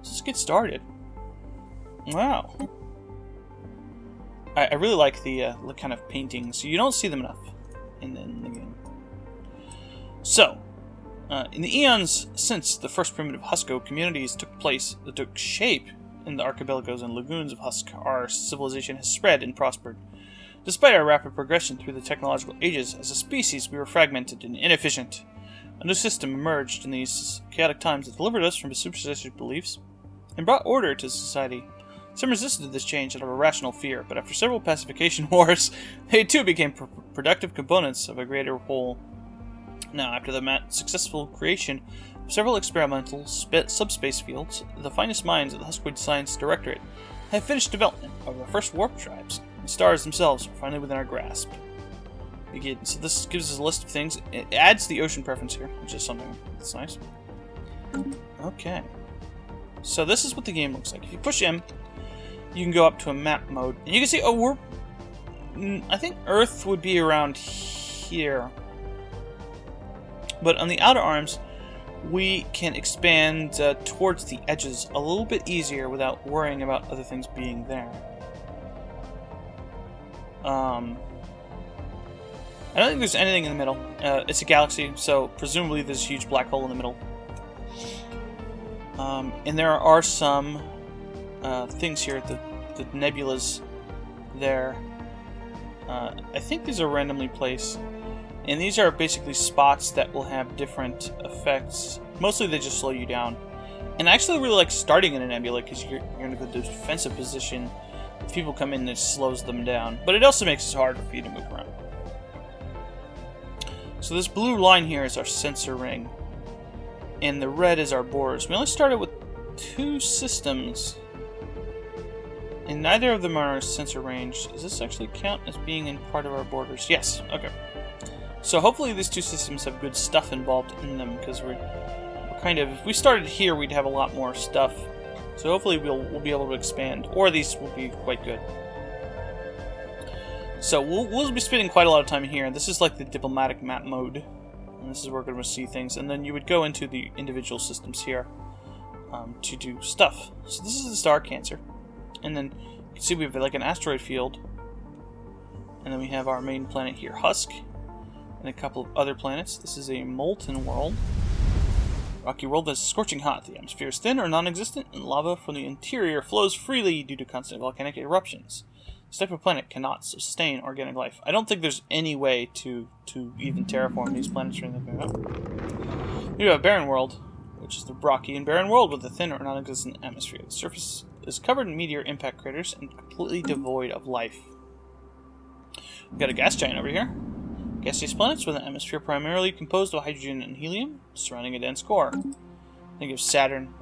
let's get started. Wow. I really like the kind of paintings. You don't see them enough in the game. So, in the eons since the first primitive Husko communities took shape in the archipelagos and lagoons of Husk, our civilization has spread and prospered. Despite our rapid progression through the technological ages, as a species we were fragmented and inefficient. A new system emerged in these chaotic times that delivered us from superstitious beliefs and brought order to society. Some resisted this change out of irrational fear, but after several pacification wars, they too became productive components of a greater whole. Now, after the successful creation of several experimental subspace fields, the finest minds of the Huskoid Science Directorate have finished development of the first warp tribes. The stars themselves are finally within our grasp. So this gives us a list of things. It adds the ocean preference here, which is something that's nice. Okay. So this is what the game looks like. If you push M, you can go up to a map mode. And you can see, I think Earth would be around here. But on the outer arms, we can expand towards the edges a little bit easier without worrying about other things being there. I don't think there's anything in the middle. It's a galaxy, so presumably there's a huge black hole in the middle. And there are some things here, the nebulas there. I think these are randomly placed. And these are basically spots that will have different effects. Mostly they just slow you down. And I actually really like starting in a nebula because you're in a good defensive position. If people come in, it slows them down. But it also makes it harder for you to move around. So this blue line here is our sensor ring. And the red is our borders. We only started with 2 systems. And neither of them are sensor range. Does this actually count as being in part of our borders? Yes. Okay. So hopefully these 2 systems have good stuff involved in them, because we're kind of, if we started here, we'd have a lot more stuff. So hopefully we'll be able to expand, or these will be quite good. So we'll be spending quite a lot of time here. This is like the diplomatic map mode, and this is where we're going to see things. And then you would go into the individual systems here to do stuff. So this is the star Cancer, and then you can see we have like an asteroid field, and then we have our main planet here, Husk. And a couple of other planets. This is a molten world. Rocky world that's scorching hot. The atmosphere is thin or non-existent, and lava from the interior flows freely due to constant volcanic eruptions. This type of planet cannot sustain organic life. I don't think there's any way to even terraform these planets or anything like that. We have a barren world, which is the rocky and barren world with a thin or non-existent atmosphere. The surface is covered in meteor impact craters and completely devoid of life. We've got a gas giant over here. Gaseous planets with an atmosphere primarily composed of hydrogen and helium, surrounding a dense core. Think of Saturn,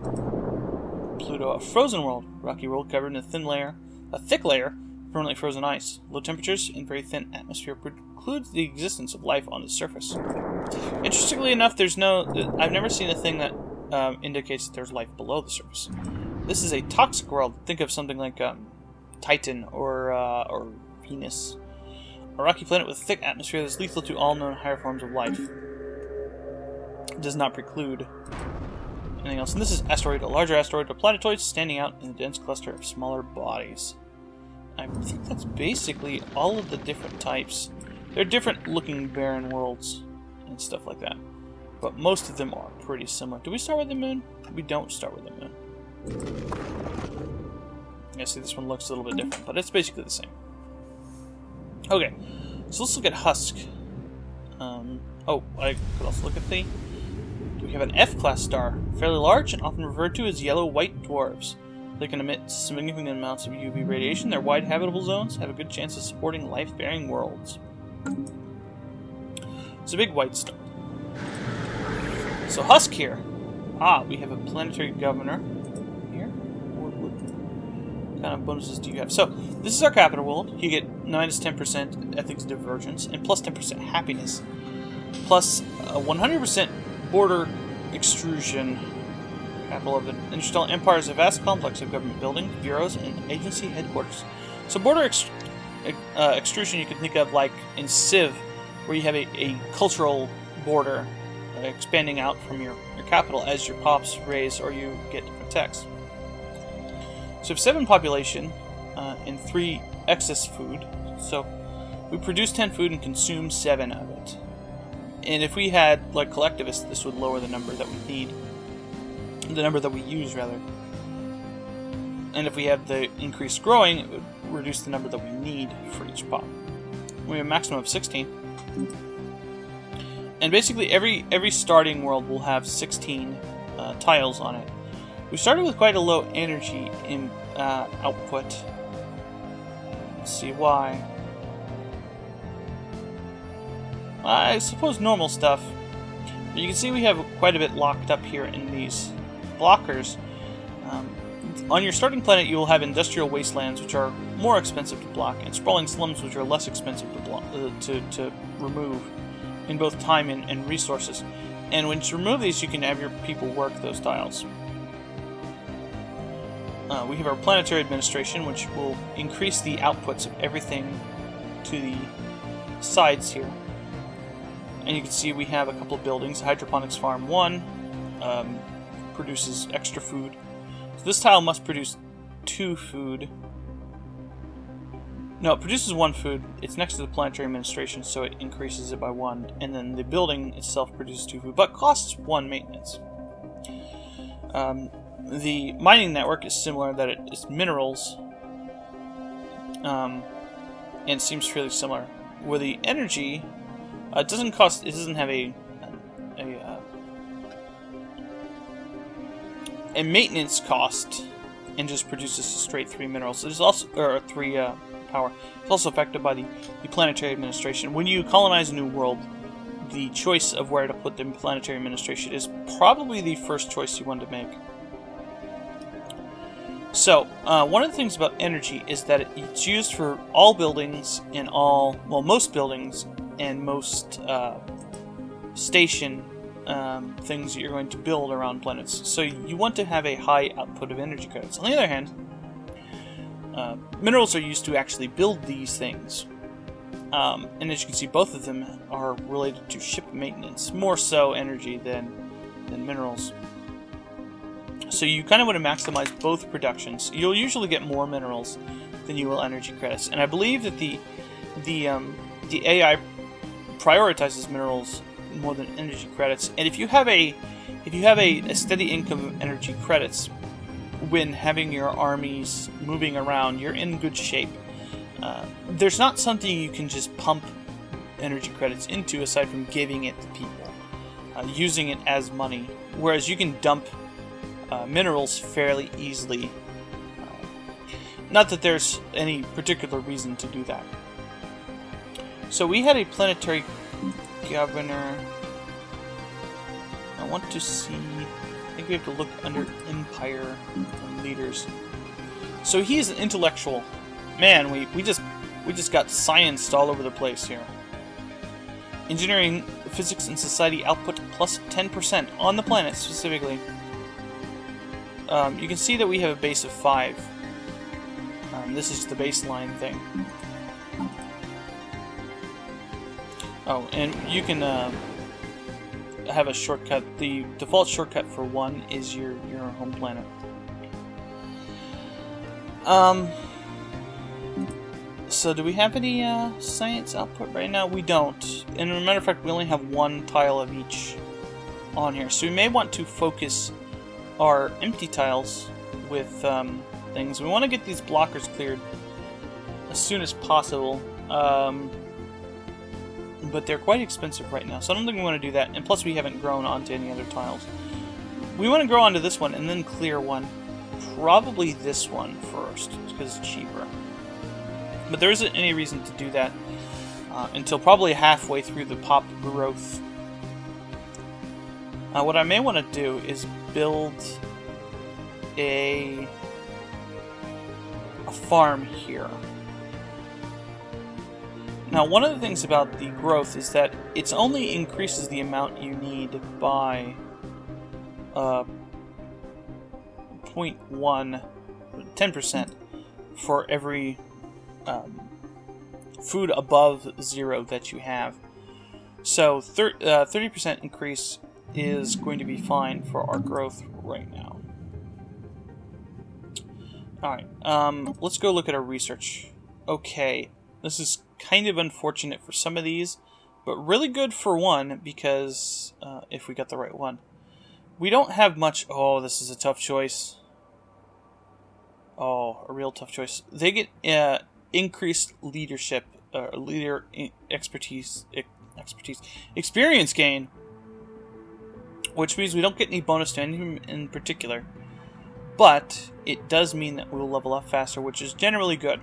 Pluto, a frozen world, rocky world covered in a thick layer of permanently frozen ice. Low temperatures and very thin atmosphere precludes the existence of life on its surface. Interestingly enough, I've never seen a thing that indicates that there's life below the surface. This is a toxic world. Think of something like Titan or Venus. A rocky planet with a thick atmosphere that is lethal to all known higher forms of life. It does not preclude anything else. And this is asteroid, a larger asteroid of planetoids standing out in a dense cluster of smaller bodies. I think that's basically all of the different types. They're different looking barren worlds and stuff like that. But most of them are pretty similar. Do we start with the moon? We don't start with the moon. Yeah, see, this one looks a little bit different, but it's basically the same. Okay, so let's look at Husk. I could also look at we have an F-class star, fairly large and often referred to as yellow-white dwarves. They can emit significant amounts of UV radiation. Their wide habitable zones have a good chance of supporting life-bearing worlds. It's a big white star. So Husk here. We have a planetary governor here. What kind of bonuses do you have? So, this is our capital world. You get minus 10% ethics divergence and plus 10% happiness. Plus 100% border extrusion. Capital of the Interstellar Empire is a vast complex of government buildings, bureaus, and agency headquarters. So border extrusion you can think of like in Civ, where you have a cultural border expanding out from your capital as your pops raise or you get different text. So we have 7 population and 3 excess food. So we produce 10 food and consume 7 of it. And if we had, like, collectivists, this would lower the number that we need. The number that we use, rather. And if we had the increased growing, it would reduce the number that we need for each pop. We have a maximum of 16. And basically every starting world will have 16 tiles on it. We started with quite a low energy in output. Let's see why. I suppose normal stuff. But you can see we have quite a bit locked up here in these blockers. On your starting planet, you will have industrial wastelands, which are more expensive to block, and sprawling slums, which are less expensive to block, to remove in both time and resources. And when you remove these, you can have your people work those tiles. We have our planetary administration, which will increase the outputs of everything to the sides here. And you can see we have a couple of buildings. Hydroponics Farm 1 produces extra food. So this tile must produce 2 food. No, it produces 1 food. It's next to the planetary administration, so it increases it by 1. And then the building itself produces 2 food, but costs 1 maintenance. The mining network is similar, that it is minerals, and it seems fairly similar. Where the energy, it doesn't have a maintenance cost, and just produces straight 3 minerals. There's also 3 power. It's also affected by the planetary administration. When you colonize a new world, the choice of where to put the planetary administration is probably the first choice you want to make. So, one of the things about energy is that it's used for all buildings and most buildings and most station things that you're going to build around planets. So you want to have a high output of energy credits. On the other hand, minerals are used to actually build these things. And as you can see, both of them are related to ship maintenance, more so energy than minerals. So you kind of want to maximize both productions. You'll usually get more minerals than you will energy credits, and I believe that the AI prioritizes minerals more than energy credits. And if you have a steady income of energy credits when having your armies moving around, you're in good shape. There's not something you can just pump energy credits into aside from giving it to people, using it as money, whereas you can dump minerals fairly easily. Not that there's any particular reason to do that. So we had a planetary governor. I want to see. I think we have to look under Empire leaders. So he is an intellectual man. We just got scienced all over the place here. Engineering, physics, and society output plus 10% on the planet specifically. You can see that we have a base of 5. This is the baseline thing. Oh, and you can have a shortcut. The default shortcut for 1 is your home planet. So do we have any science output right now? We don't. And as a matter of fact, we only have 1 tile of each on here. So we may want to focus our empty tiles with things. We want to get these blockers cleared as soon as possible. But they're quite expensive right now, so I don't think we want to do that. And plus, we haven't grown onto any other tiles. We want to grow onto this one and then clear one. Probably this one first, because it's cheaper. But there isn't any reason to do that until probably halfway through the pop growth. What I may want to do is build a farm here. Now, one of the things about the growth is that it only increases the amount you need by 10% for every food above 0 that you have. So 30% increase is going to be fine for our growth right now. Alright, let's go look at our research. Okay, this is kind of unfortunate for some of these, but really good for one, because if we got the right one. We don't have much... Oh, this is a tough choice. Oh, a real tough choice. They get increased leadership, leader experience gain, which means we don't get any bonus to anything in particular. But it does mean that we'll level up faster, which is generally good.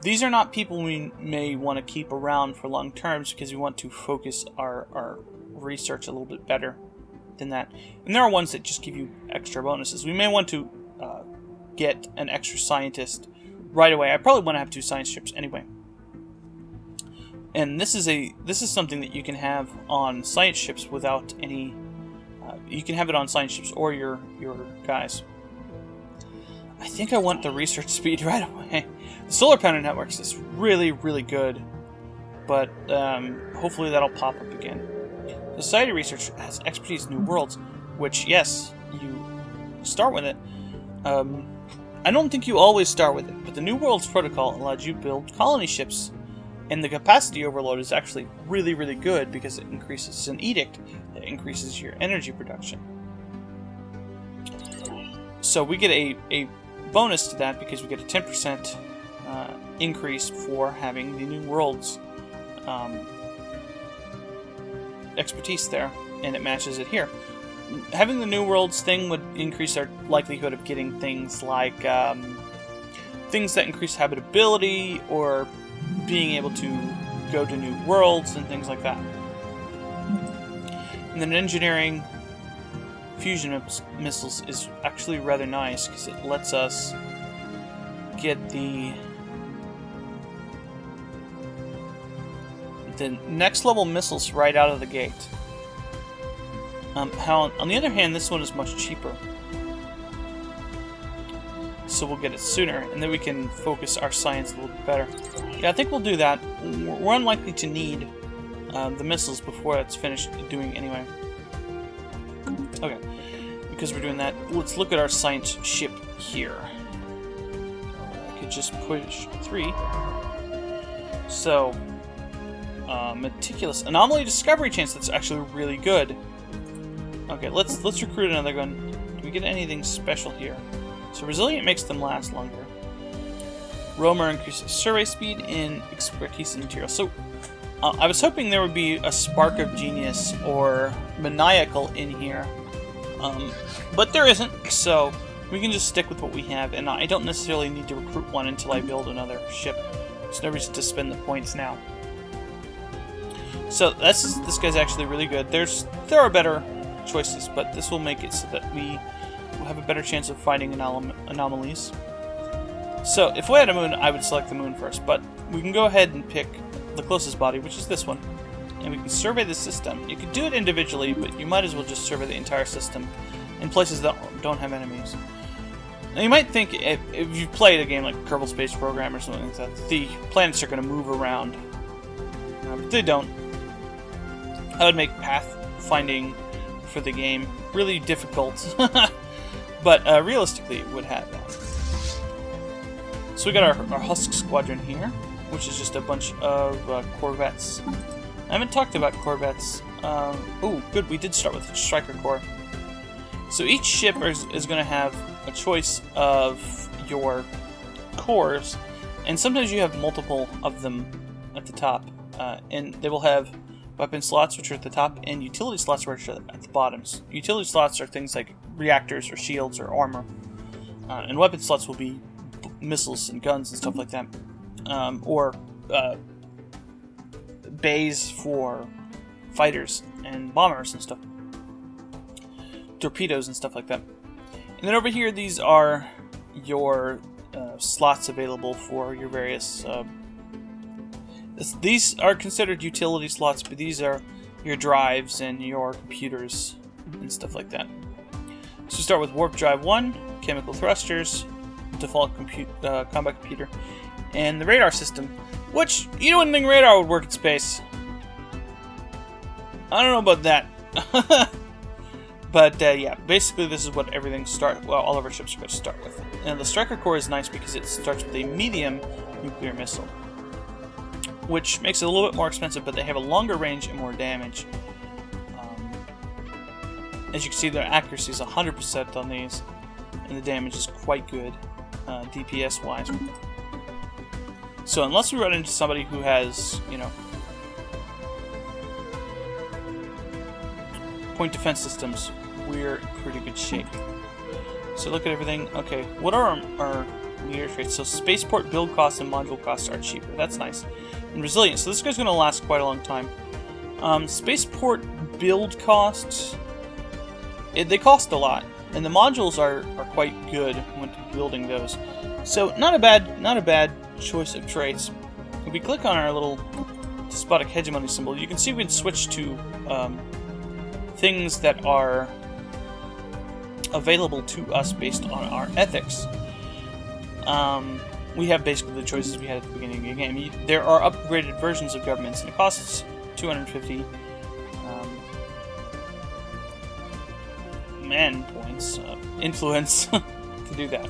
These are not people we may want to keep around for long terms because we want to focus our research a little bit better than that. And there are ones that just give you extra bonuses. We may want to get an extra scientist right away. I probably want to have 2 science ships anyway. And this is something that you can have on science ships without any. You can have it on science ships or your guys. I think I want the research speed right away. The solar panel networks is really, really good, but hopefully that'll pop up again. Society research has expertise in new worlds, which, yes, you start with it. I don't think you always start with it, but the New Worlds Protocol allows you to build colony ships, and the capacity overload is actually really, really good because it increases. It's an edict that increases your energy production. So we get a bonus to that because we get a 10% increase for having the New Worlds expertise there, and it matches it here. Having the New Worlds thing would increase our likelihood of getting things like things that increase habitability or being able to go to new worlds and things like that. And then engineering fusion missiles is actually rather nice because it lets us get the next level missiles right out of the gate. On the other hand, this one is much cheaper. So we'll get it sooner, and then we can focus our science a little bit better. Yeah, I think we'll do that. We're unlikely to need the missiles before it's finished doing anyway. Okay, because we're doing that, let's look at our science ship here. I could just push 3. So, meticulous anomaly discovery chance. That's actually really good. Okay, let's recruit another gun. Do we get anything special here? So resilient makes them last longer. Roamer increases survey speed and expertise in material. So I was hoping there would be a spark of genius or maniacal in here, but there isn't. So we can just stick with what we have, and I don't necessarily need to recruit one until I build another ship. There's no reason to spend the points now. So this guy's actually really good. There are better choices, but this will make it so that we will have a better chance of finding anomalies. So if we had a moon, I would select the moon first, but we can go ahead and pick the closest body, which is this one, and we can survey the system. You could do it individually, but you might as well just survey the entire system in places that don't have enemies. Now you might think, if you've played a game like Kerbal Space Program or something like that, the planets are going to move around, but they don't. I would make path finding for the game really difficult, but realistically it would have that. So we got our Husk Squadron here, which is just a bunch of corvettes. I haven't talked about corvettes. Oh, good, we did start with Striker Corps. So each ship is going to have a choice of your cores, and sometimes you have multiple of them at the top, and they will have weapon slots, which are at the top, and utility slots, which are at the bottoms. Utility slots are things like reactors or shields or armor, and weapon slots will be missiles and guns and stuff like that, or bays for fighters and bombers and stuff, torpedoes and stuff like that. And then over here, these are your slots available for your various. These are considered utility slots, but these are your drives and your computers and stuff like that. So we start with Warp Drive 1, Chemical Thrusters, Default Combat Computer, and the Radar System, which you wouldn't think radar would work in space. I don't know about that. But yeah, basically this is what everything all of our ships are going to start with. And the Striker Core is nice because it starts with a medium nuclear missile, which makes it a little bit more expensive, but they have a longer range and more damage. As you can see, their accuracy is 100% on these, and the damage is quite good, DPS-wise. So unless we run into somebody who has, you know, point defense systems, we're in pretty good shape. So look at everything. Okay, what are our leader traits? So spaceport build costs and module costs are cheaper. That's nice. And resilience. So this guy's going to last quite a long time. Spaceport build costs, they cost a lot, and the modules are quite good when building those. So not a bad choice of traits. If we click on our little despotic hegemony symbol, you can see we can switch to things that are available to us based on our ethics. We have basically the choices we had at the beginning of the game. There are upgraded versions of governments, and it costs 250 man points, influence, to do that.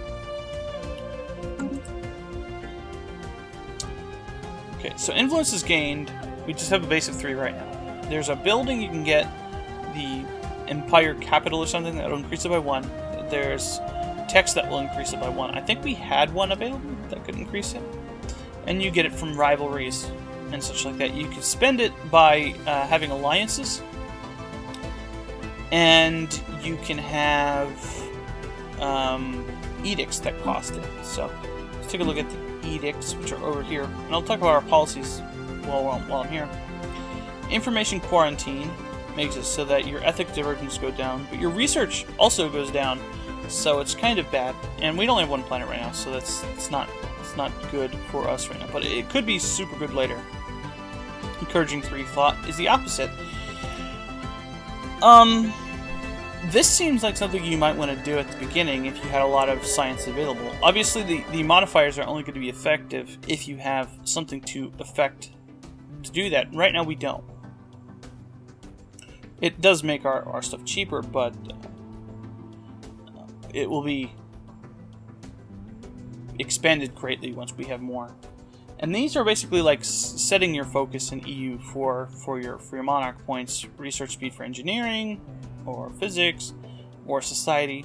Okay, so influence is gained. We just have a base of 3 right now. There's a building you can get, the Empire Capital or something, that will increase it by 1. There's text that will increase it by 1. I think we had one available that could increase it. And you get it from rivalries and such like that. You can spend it by having alliances, and you can have edicts that cost it. So let's take a look at the edicts, which are over here, and I'll talk about our policies while I'm here. Information quarantine makes it so that your ethics divergence go down, but your research also goes down, so it's kind of bad. And we only have 1 planet right now, so it's not good for us right now, but it could be super good later. Encouraging 3 thought is the opposite. This seems like something you might want to do at the beginning if you had a lot of science available. Obviously, the modifiers are only going to be effective if you have something to do that. Right now, we don't. It does make our stuff cheaper, but it will be expanded greatly once we have more. And these are basically like setting your focus in EU for your monarch points, research speed for engineering, or physics, or society.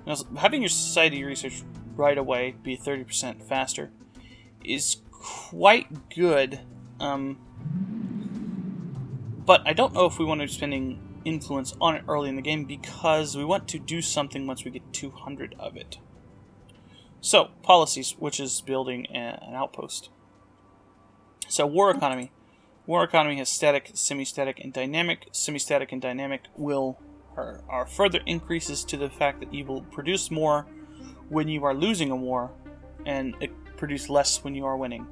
Now, having your society research right away be 30% faster is quite good. But I don't know if we want to be spending influence on it early in the game, because we want to do something once we get 200 of it. So, policies, which is building an outpost. So, war economy. War economy has static, semi-static, and dynamic. Semi-static and dynamic are further increases to the fact that you will produce more when you are losing a war, and produce less when you are winning.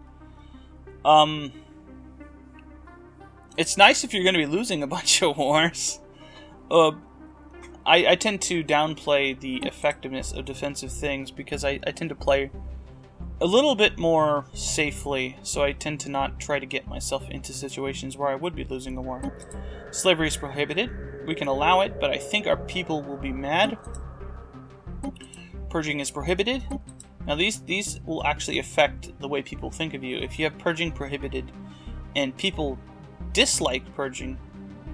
It's nice if you're going to be losing a bunch of wars. I tend to downplay the effectiveness of defensive things because I tend to play a little bit more safely, so I tend to not try to get myself into situations where I would be losing a war. Slavery is prohibited. We can allow it, but I think our people will be mad. Purging is prohibited. Now these will actually affect the way people think of you. If you have purging prohibited and people dislike purging,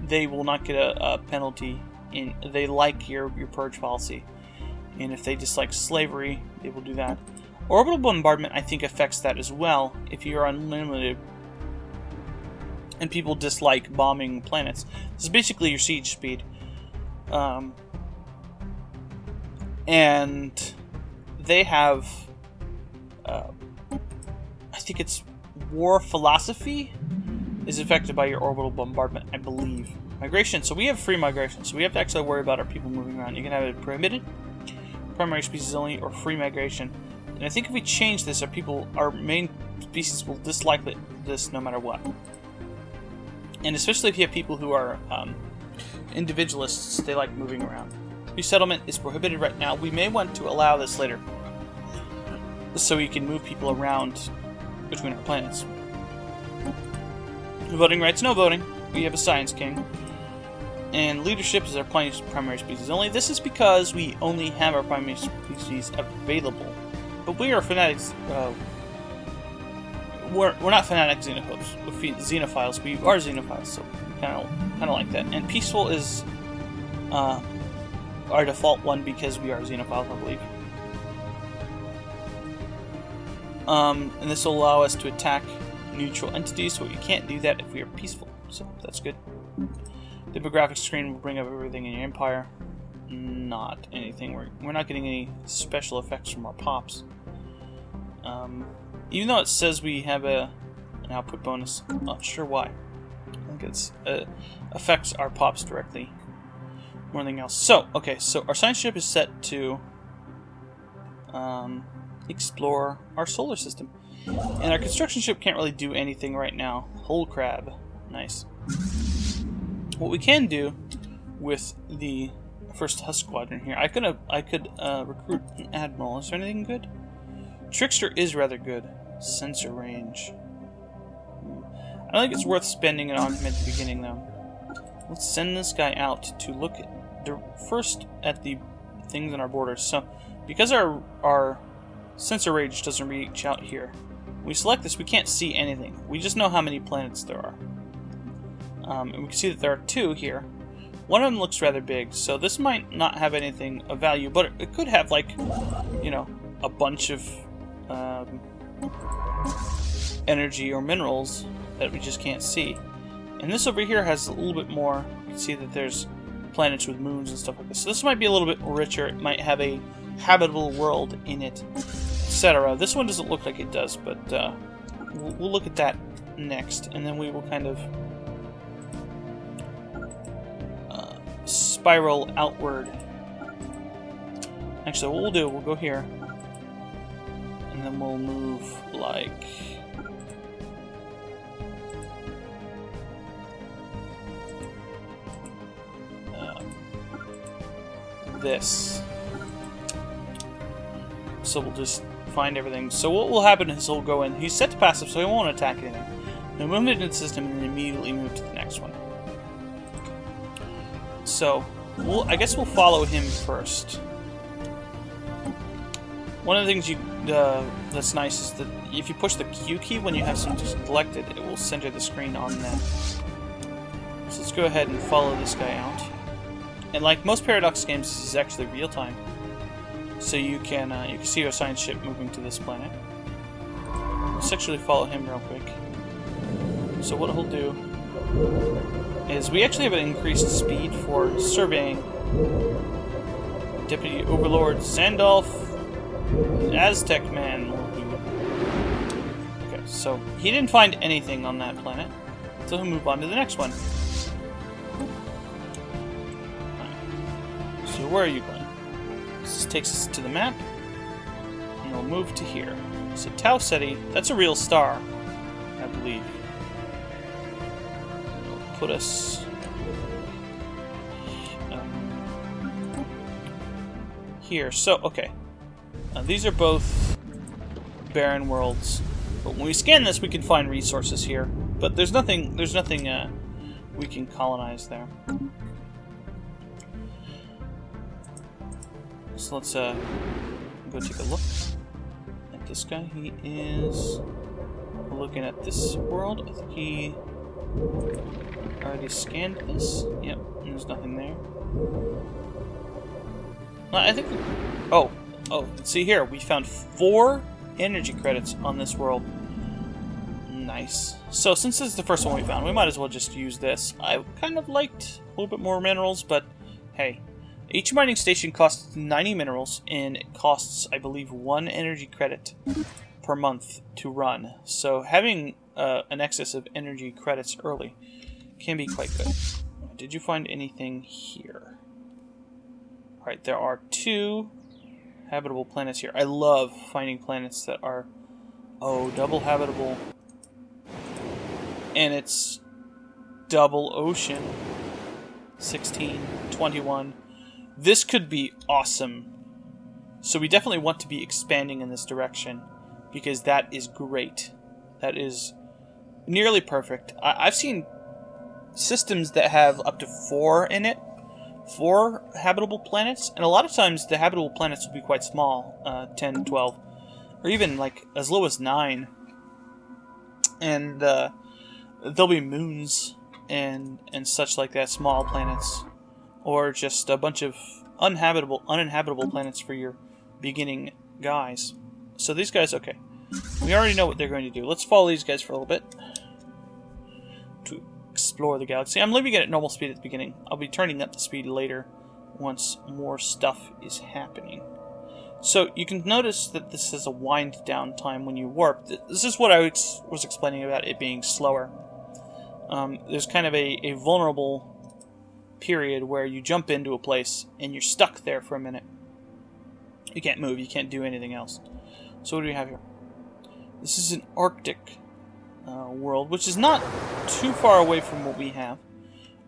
they will not get a penalty. They like your purge policy. And if they dislike slavery, they will do that. Orbital bombardment, I think, affects that as well. If you're unlimited and people dislike bombing planets, this is basically your siege speed. And they have, I think it's war philosophy is affected by your orbital bombardment, I believe. Migration, so we have free migration, so we have to actually worry about our people moving around. You can have it prohibited, primary species only, or free migration. And I think if we change this, our main species will dislike this no matter what. And especially if you have people who are individualists, they like moving around. Resettlement is prohibited right now. We may want to allow this later, so we can move people around between our planets. Voting rights, no voting. We have a science king. And leadership is our primary species only. This is because we only have our primary species available. But we are fanatics. We're not fanatic xenophiles. We are xenophiles, so kind of like that. And peaceful is our default one because we are xenophiles, I believe. And this will allow us to attack neutral entities, so you can't do that if we are peaceful. So that's good. The demographic screen will bring up everything in your empire. Not anything. We're not getting any special effects from our pops. Even though it says we have an output bonus, I'm not sure why. I think it affects our pops directly more than anything else. So, okay, so our science ship is set to explore our solar system. And our construction ship can't really do anything right now. Whole crab. Nice. What we can do with the first Husk Squadron here, I could recruit an admiral. Is there anything good? Trickster is rather good. Sensor range. I don't think it's worth spending it on him at the beginning, though. Let's send this guy out to look first at the things on our borders. So, because our sensor range doesn't reach out here, when we select this, we can't see anything. We just know how many planets there are. And we can see that there are 2 here. One of them looks rather big, so this might not have anything of value, but it could have, like, you know, a bunch of energy or minerals that we just can't see. And this over here has a little bit more. You can see that there's planets with moons and stuff like this. So this might be a little bit richer. It might have a habitable world in it, etc. This one doesn't look like it does, but we'll look at that next, and then we will kind of spiral outward. Actually, what we'll do, we'll go here, and then we'll move like this. So we'll just find everything. So what will happen is he'll go in. He's set to passive, so he won't attack anything. He'll move into the system and then immediately move to the next one. So I guess we'll follow him first. One of the things that's nice is that if you push the Q key when you have something selected, it will center the screen on that. So let's go ahead and follow this guy out. And like most Paradox games, this is actually real time. So you can see our science ship moving to this planet. Let's actually follow him real quick. So what he'll do is we actually have an increased speed for surveying. Deputy Overlord Sandolph, Aztec Man. Okay, so he didn't find anything on that planet, so he'll move on to the next one. Right. So where are you going? This takes us to the map, and we'll move to here. So Tau Ceti, that's a real star, I believe. It'll put us here. So, okay. These are both barren worlds. But when we scan this, we can find resources here. But there's nothing we can colonize there. So let's go take a look at this guy. He is looking at this world. I think he already scanned this. Yep, there's nothing there. I think... Oh, see here, we found 4 energy credits on this world. Nice. So since this is the first one we found, we might as well just use this. I kind of liked a little bit more minerals, but hey. Each mining station costs 90 minerals, and it costs, I believe, 1 energy credit per month to run. So having an excess of energy credits early can be quite good. Did you find anything here? Alright, there are 2 habitable planets here. I love finding planets that are, double habitable. And it's double ocean. 16, 21. This could be awesome. So we definitely want to be expanding in this direction, because that is great. That is nearly perfect. I've seen systems that have up to 4 in it. 4 habitable planets, and a lot of times the habitable planets will be quite small, 10, 12, or even like as low as 9. And there'll be moons and such like that, small planets, or just a bunch of uninhabitable planets for your beginning guys. So these guys, okay, we already know what they're going to do. Let's follow these guys for a little bit to explore the galaxy. I'm leaving it at normal speed at the beginning. I'll be turning up the speed later once more stuff is happening. So you can notice that this is a wind down time when you warp. This is what I was explaining about it being slower. There's kind of a vulnerable period where you jump into a place and you're stuck there for a minute. You can't move, you can't do anything else. So what do we have here? This is an Arctic world, which is not too far away from what we have.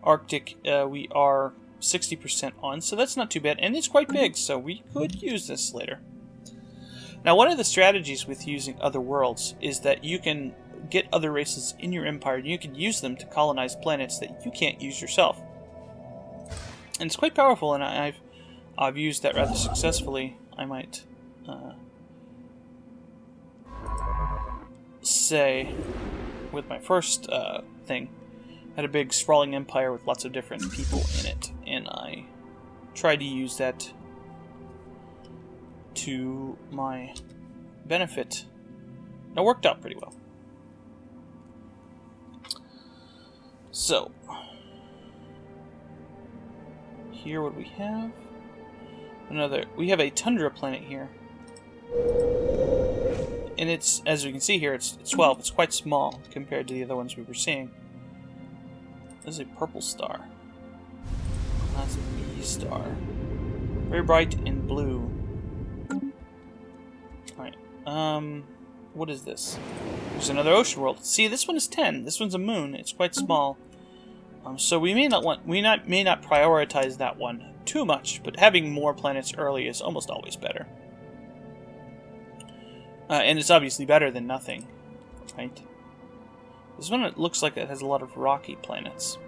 Arctic, we are 60% on, so that's not too bad, and it's quite big, so we could use this later. Now, one of the strategies with using other worlds is that you can get other races in your empire, and you can use them to colonize planets that you can't use yourself. And it's quite powerful, and I've used that rather successfully. I might say, with my first thing, I had a big sprawling empire with lots of different people in it, and I tried to use that to my benefit. It worked out pretty well. So, here what we have? We have a tundra planet here. And it's, as we can see here, it's 12. It's quite small compared to the other ones we were seeing. This is a purple star. That's a B star. Very bright and blue. Alright. What is this? There's another ocean world. See, this one is 10. This one's a moon. It's quite small. So we may not prioritize that one too much, but having more planets early is almost always better. And it's obviously better than nothing, right? This one, it looks like it has a lot of rocky planets.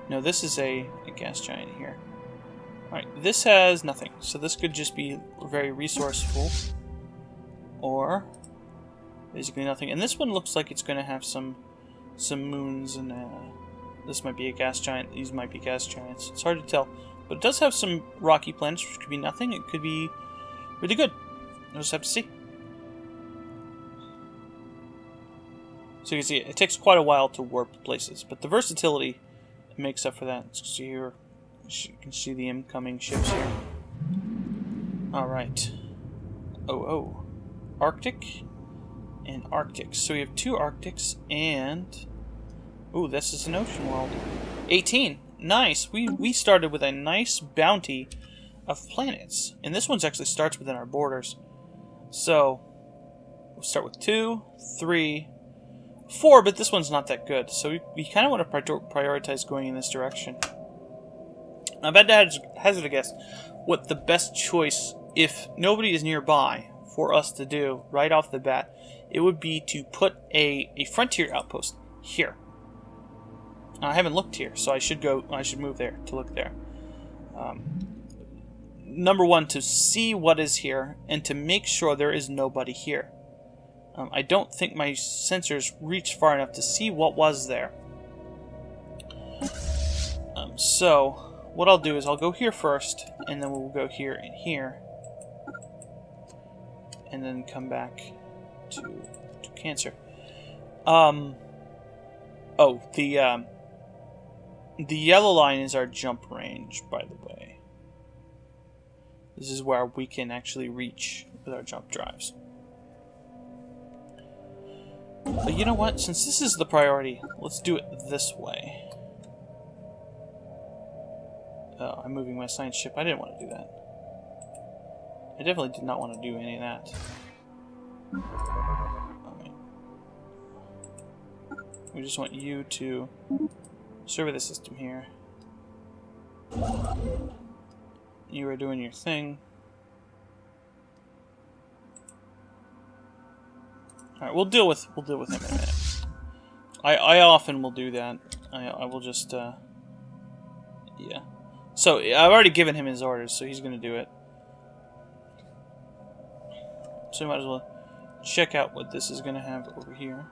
No, this is a gas giant here. Alright, this has nothing, so this could just be very resourceful. Or basically nothing. And this one looks like it's going to have some moons, and this might be a gas giant. These might be gas giants. It's hard to tell. But it does have some rocky planets, which could be nothing. It could be really good. We'll just have to see. So you can see it takes quite a while to warp places, but the versatility makes up for that. So here you can see the incoming ships here. Alright. Oh. Arctic and Arctic. So we have 2 Arctics and... Ooh, this is an ocean world. 18. Nice. We started with a nice bounty of planets. And this one's actually starts within our borders. So, we'll start with 2, 3, 4, but this one's not that good. So we kind of want to prioritize going in this direction. Now, I've had to hazard a guess what the best choice, if nobody is nearby, for us to do right off the bat, it would be to put a frontier outpost here. Now, I haven't looked here, so I should move there to look there. Number 1, to see what is here, and to make sure there is nobody here. I don't think my sensors reached far enough to see what was there. So, what I'll do is I'll go here first, and then we'll go here and here. And then come back to Cancer. The yellow line is our jump range, by the way. This is where we can actually reach with our jump drives. But you know what? Since this is the priority, let's do it this way. Oh, I'm moving my science ship. I didn't want to do that. I definitely did not want to do any of that. Okay. We just want you to survey the system here. You are doing your thing. Alright, we'll deal with him in a minute. I often will do that. I will just, yeah. So, I've already given him his orders, so he's going to do it. So, we might as well check out what this is going to have over here.